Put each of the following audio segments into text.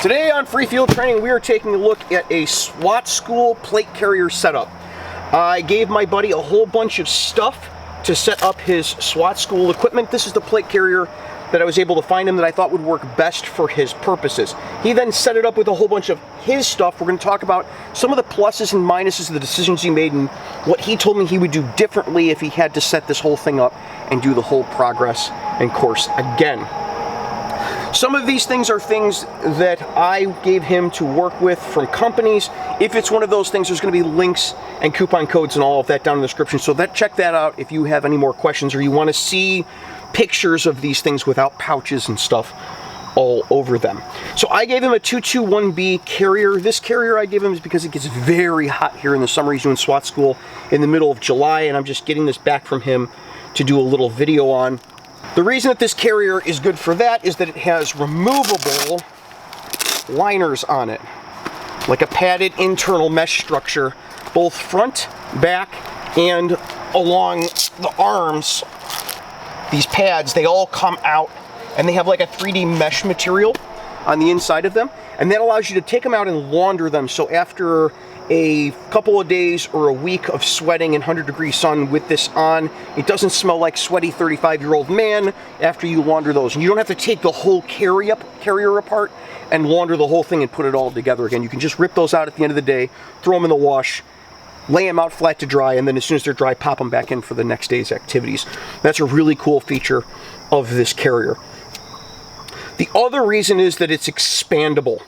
Today on Free Field Training, we are taking a look at a SWAT school plate carrier setup. I gave my buddy a whole bunch of stuff to set up his SWAT school equipment. This is the plate carrier that I was able to find him that I thought would work best for his purposes. He then set it up with a whole bunch of his stuff. We're going to talk about some of the pluses and minuses of the decisions he made and what he told me he would do differently if he had to set this whole thing up and do the whole progress and course again. Some of these things are things that I gave him to work with from companies. If it's one of those things, there's going to be links and coupon codes and all of that down in the description. So check that out if you have any more questions or you want to see pictures of these things without pouches and stuff all over them. So I gave him a 221B carrier. This carrier I gave him is because it gets very hot here in the summer. He's doing SWAT school in the middle of July, and I'm just getting this back from him to do a little video on. The reason that this carrier is good for that is that it has removable liners on it, like a padded internal mesh structure, both front, back, and along the arms. These pads, they all come out and they have like a 3D mesh material on the inside of them, and that allows you to take them out and launder them. So after a couple of days or a week of sweating in 100-degree sun with this on, it doesn't smell like sweaty 35-year-old man after you launder those. And you don't have to take the whole carrier apart and launder the whole thing and put it all together again. You can just rip those out at the end of the day, throw them in the wash, lay them out flat to dry, and then as soon as they're dry, pop them back in for the next day's activities. That's a really cool feature of this carrier. The other reason is that it's expandable.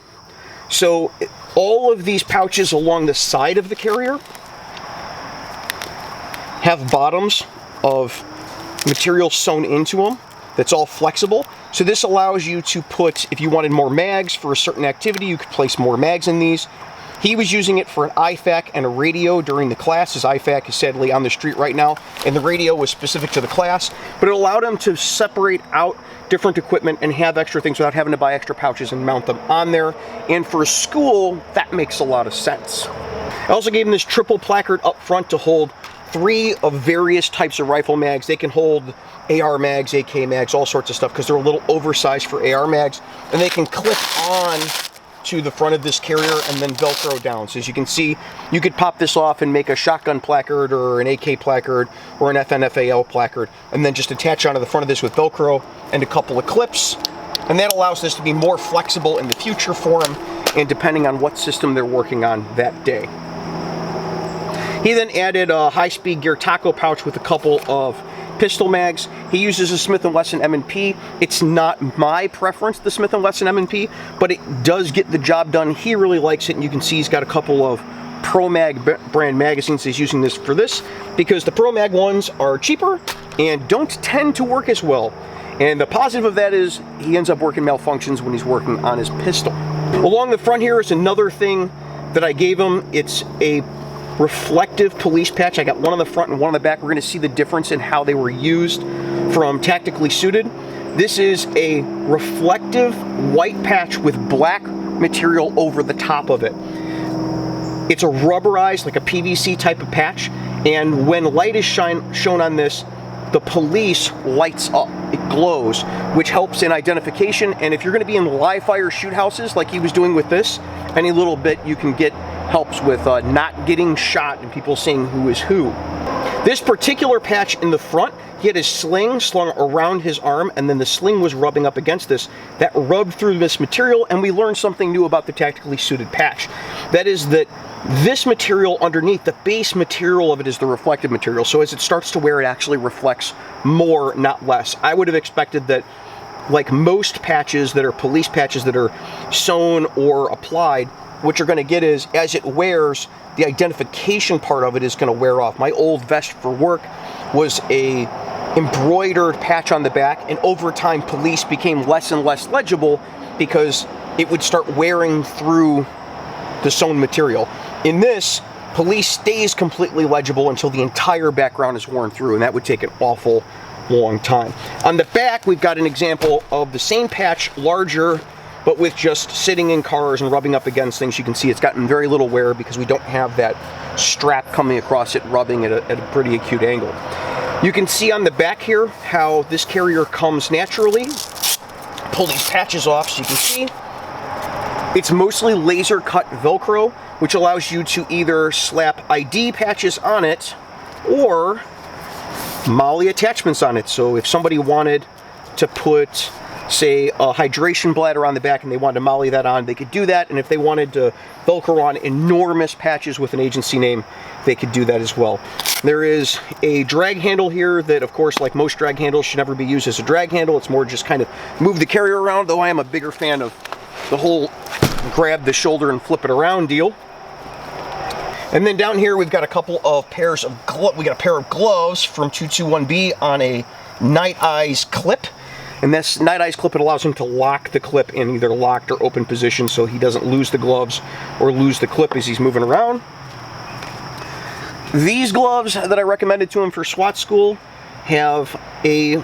So all of these pouches along the side of the carrier have bottoms of material sewn into them that's all flexible. So this allows you to put, if you wanted more mags for a certain activity, you could place more mags in these. He was using it for an IFAC and a radio during the class. His IFAC is sadly on the street right now, and the radio was specific to the class, but it allowed him to separate out different equipment and have extra things without having to buy extra pouches and mount them on there. And for a school, that makes a lot of sense. I also gave him this triple placard up front to hold 3 of various types of rifle mags. They can hold AR mags, AK mags, all sorts of stuff, because they're a little oversized for AR mags, and they can clip on to the front of this carrier and then Velcro down. So as you can see, you could pop this off and make a shotgun placard or an AK placard or an FNFAL placard, and then just attach onto the front of this with Velcro and a couple of clips. And that allows this to be more flexible in the future for him, and depending on what system they're working on that day. He then added a high-speed gear taco pouch with a couple of pistol mags. He uses a Smith & Wesson M&P. It's not my preference, the Smith & Wesson M&P, but it does get the job done. He really likes it, and you can see he's got a couple of Pro Mag brand magazines. He's using this for this because the Pro Mag ones are cheaper and don't tend to work as well. And the positive of that is he ends up working malfunctions when he's working on his pistol. Along the front here is another thing that I gave him. It's a reflective police patch. I got one on the front and one on the back. We're going to see the difference in how they were used from Tactically Suited. This is a reflective white patch with black material over the top of it. It's a rubberized, like a PVC type of patch, and when light is shown on this, the police lights up. It glows, which helps in identification. And if you're going to be in live fire shoot houses like he was doing with this, any little bit you can get helps with not getting shot and people seeing who is who. This particular patch in the front, he had his sling slung around his arm, and then the sling was rubbing up against this. That rubbed through this material, and we learned something new about the Tactically Suited patch. That is that this material underneath, the base material of it is the reflective material. So as it starts to wear, it actually reflects more, not less. I would have expected that, like most patches that are police patches that are sewn or applied, what you're going to get is, as it wears, the identification part of it is going to wear off. My old vest for work was a embroidered patch on the back, and over time police became less and less legible because it would start wearing through the sewn material. In this, police stays completely legible until the entire background is worn through, and that would take an awful long time. On the back, we've got an example of the same patch, larger, but with just sitting in cars and rubbing up against things. You can see it's gotten very little wear because we don't have that strap coming across it, rubbing at a pretty acute angle. You can see on the back here how this carrier comes naturally. Pull these patches off so you can see It's mostly laser cut Velcro, which allows you to either slap ID patches on it or MOLLE attachments on it. So if somebody wanted to put, say, a hydration bladder on the back and they wanted to MOLLE that on, they could do that. And if they wanted to Velcro on enormous patches with an agency name, they could do that as well. There is a drag handle here that, of course, like most drag handles, should never be used as a drag handle. It's more just kind of move the carrier around, though I am a bigger fan of the whole grab the shoulder and flip it around deal. And then down here we've got a couple of pairs of gloves. We got a pair of gloves from 221B on a Night Eyes clip. And this Night Eyes clip, it allows him to lock the clip in either locked or open position so he doesn't lose the gloves or lose the clip as he's moving around. These gloves that I recommended to him for SWAT school have a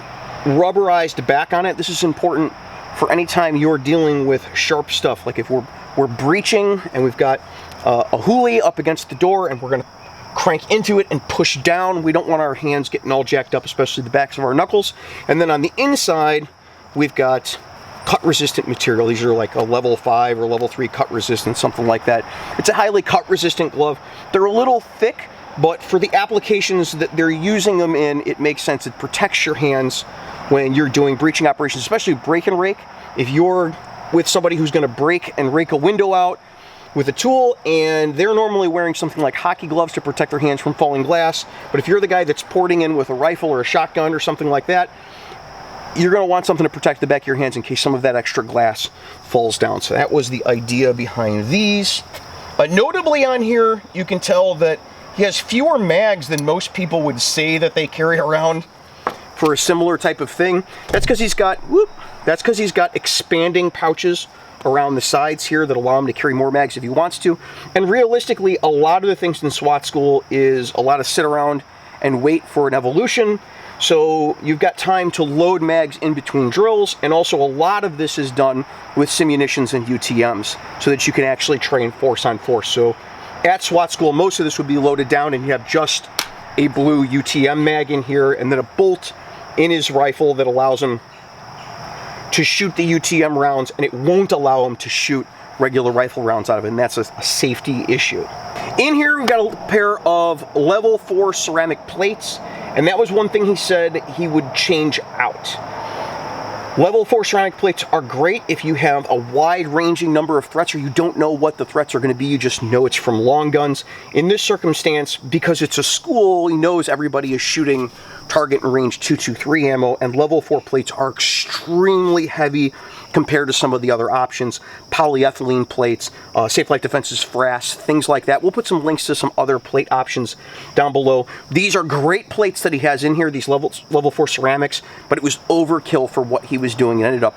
rubberized back on it. This is important for any time you're dealing with sharp stuff. Like if we're breaching and we've got a hoolie up against the door and we're going to crank into it and push down, we don't want our hands getting all jacked up, especially the backs of our knuckles. And then on the inside, we've got cut resistant material. These are like a level 5 or level 3 cut resistant, something like that. It's a highly cut resistant glove. They're a little thick, but for the applications that they're using them in, it makes sense. It protects your hands when you're doing breaching operations, especially break and rake. If you're with somebody who's going to break and rake a window out with a tool, and they're normally wearing something like hockey gloves to protect their hands from falling glass, but if you're the guy that's porting in with a rifle or a shotgun or something like that, you're going to want something to protect the back of your hands in case some of that extra glass falls down. So that was the idea behind these. Notably on here, you can tell that he has fewer mags than most people would say that they carry around for a similar type of thing. That's because he's got, that's because he's got expanding pouches around the sides here that allow him to carry more mags if he wants to. And realistically, a lot of the things in SWAT school is a lot of sit around and wait for an evolution. So you've got time to load mags in between drills, and also a lot of this is done with simunitions and UTMs so that you can actually train force on force. So at SWAT school, most of this would be loaded down and you have just a blue UTM mag in here and then a bolt in his rifle that allows him to shoot the UTM rounds, and it won't allow him to shoot regular rifle rounds out of it, and that's a safety issue. In here we've got a pair of level 4 ceramic plates, and that was one thing he said he would change out. Level 4 ceramic plates are great if you have a wide-ranging number of threats or you don't know what the threats are going to be, you just know it's from long guns. In this circumstance, because it's a school, he knows everybody is shooting target and range 223 ammo, and level 4 plates are extremely heavy compared to some of the other options. Polyethylene plates, Safe Life Defense's frass, things like that. We'll put some links to some other plate options down below. These are great plates that he has in here, these level 4 ceramics, but it was overkill for what he was doing. It ended up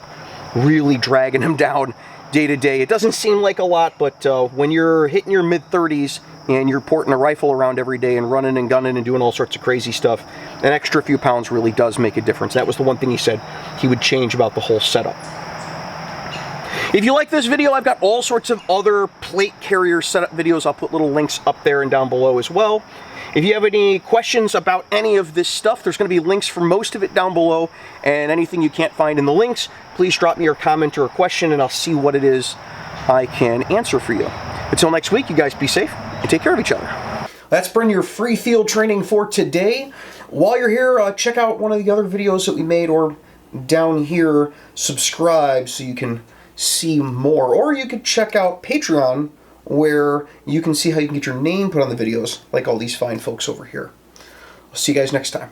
really dragging him down day to day. It doesn't seem like a lot, but when you're hitting your mid-30s and you're porting a rifle around every day and running and gunning and doing all sorts of crazy stuff, an extra few pounds really does make a difference. That was the one thing he said he would change about the whole setup. If you like this video, I've got all sorts of other plate carrier setup videos. I'll put little links up there and down below as well. If you have any questions about any of this stuff, there's going to be links for most of it down below, and anything you can't find in the links, please drop me your comment or a question and I'll see what it is I can answer for you. Until next week, you guys be safe and take care of each other. That's been your free field training for today. While you're here, check out one of the other videos that we made, or down here, subscribe so you can see more. Or you could check out Patreon, where you can see how you can get your name put on the videos, like all these fine folks over here. I'll see you guys next time.